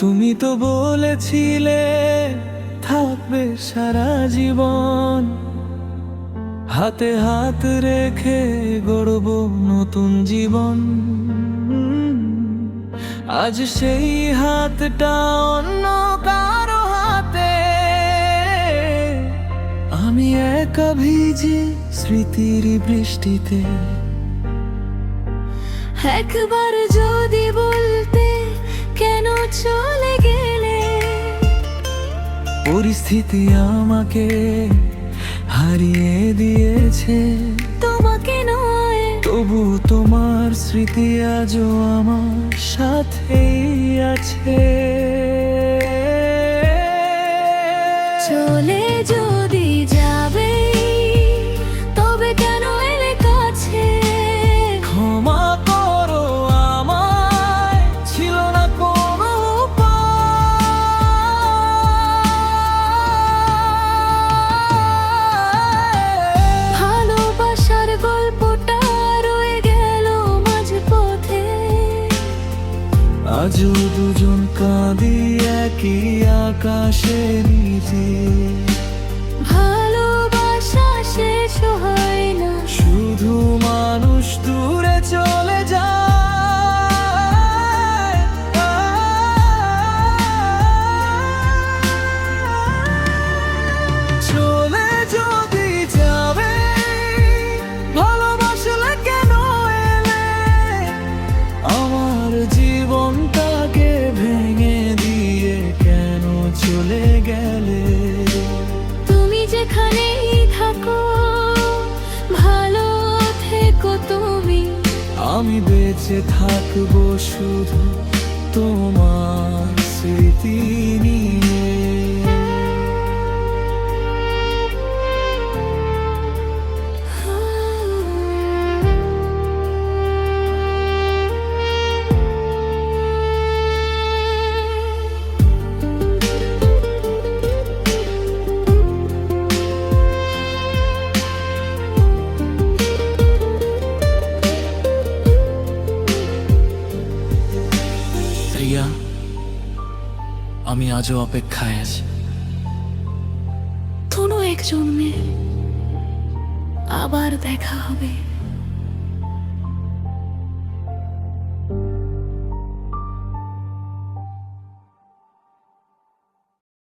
তুমি তো বলেছিলে থাকবে সারা জীবন, হাতে হাত রেখে গড়ব নতুন জীবন। আজ সেই হাতটা অন্য কারো হাতে, আমি একা ভিজি স্মৃতির বৃষ্টিতে। একবার যদি বলতে কেন চলে গেলে, পরিস্থিতি আমাকে হারিয়ে দিয়েছে। তোমাকে নয়, তবু তোমার স্মৃতি আজও আমার সাথেই আছে। চলে যদি যাবে তবে কেন এলে কাছে? ক্ষমা করো আমায়, ছিল না কোনো উপায়। ভালোবাসার গল্পটা রয়ে গেল মাঝপথে। আজও দুজন কাঁদি একই আকাশে নিচে। ভালোবাসা শেষ হয় না, শুধু মানুষ দূরে চলে যায়। চলে যদি যাবে, ভালোবাসলে কেন এলে? আমার জীবনটাকে ভেঙে দিয়ে কেন চলে গেলে? তুমি যেখানেই থাকো ভালো থেকো তুমি। আমি বেঁচে থাকবো শুধু তোমার স্মৃতি নিয়ে। রিয়া, আমি আজও অপেক্ষায় আছি। কোনো এক জন্মে আবার দেখা হবে।